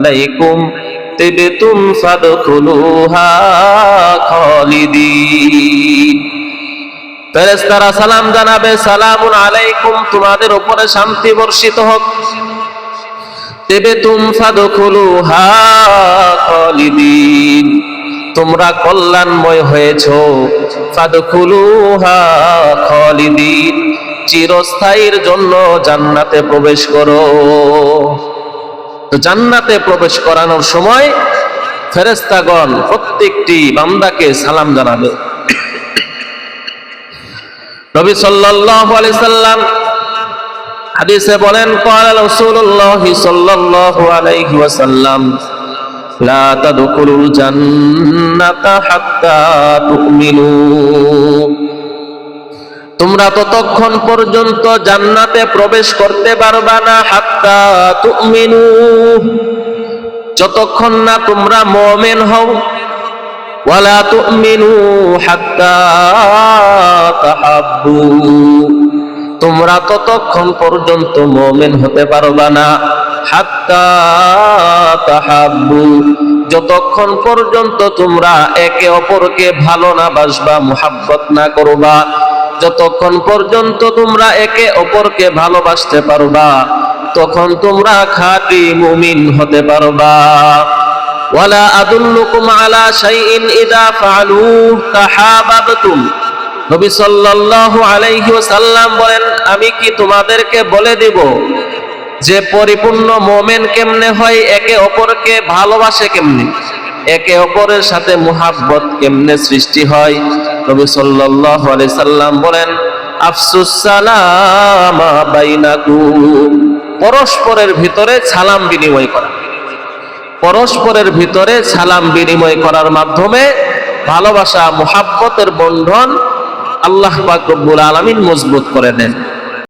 আলাইকুম তিবতুম ফাদখুলুহা খালিদিন। ফেরেশতারা সালাম জানাবে, সালামুন আলাইকুম, তোমাদের উপরে শান্তি বর্ষিত হোক। তিবতুম ফাদখুলুহা খালিদিন, তোমরা কল্যাণময় হয়েছো। ফাদখুলুহা খালিদিন, চিরস্থায়ীর জন্য জান্নাতে প্রবেশ করো। তো জান্নাতে প্রবেশ করানোর সময় ফেরেশতাগণ প্রত্যেকটি বান্দাকে সালাম জানাবে। নবী সাল্লাল্লাহু আলাইহি সাল্লাম হাদিসে বলেন, ক্বালা রাসূলুল্লাহ সাল্লাল্লাহু আলাইহি ওয়াসাল্লাম, লা তাদখুলুল জান্নাতা হাত্তা তুমিনু, তোমরা ততক্ষণ পর্যন্ত জান্নাতে প্রবেশ করতে পারবা না, হাত্তা তুমিনু, যতক্ষণ না তোমরা মুমিন হও। ওয়ালা তুমিনু হাত্তা তাহাব্বু, তোমরা ততক্ষণ পর্যন্ত মুমিন হতে পারবা না, হাত্তা তাহাব্বু, যতক্ষণ পর্যন্ত তোমরা একে অপরকে ভালো না বাসবা, মুহাব্বত না করবা। যতক্ষণ পর্যন্ত তোমরা একে অপরকে ভালোবাসতে পারবা, তখন তোমরা খাঁটি মুমিন হতে পারবা। ওয়ালা আদুল্লুকুম আলা শাইইন ইযা ফাআলুহু তাহাবাবতুম, নবী সাল্লাল্লাহু আলাইহি ওয়াসাল্লাম বলেন, আমি কি তোমাদেরকে বলে দেব যে পরিপূর্ণ মুমিন কেমনে হয়, একে অপরকে ভালোবাসে কেমনে, একে অপরের সাথে মুহাব্বত কেমনে সৃষ্টি হয়? নবী সাল্লাল্লাহু আলাইহি সাল্লাম বলেন, আফসুস সালামা বাইনাকুম, পরস্পরের ভিতরে সালাম বিনিময় করা। পরস্পরের ভিতরে সালাম বিনিময় করার মাধ্যমে ভালোবাসা মুহাব্বতের বন্ধন আল্লাহ পাক রব্বুল আলামিন মজবুত করে দেন।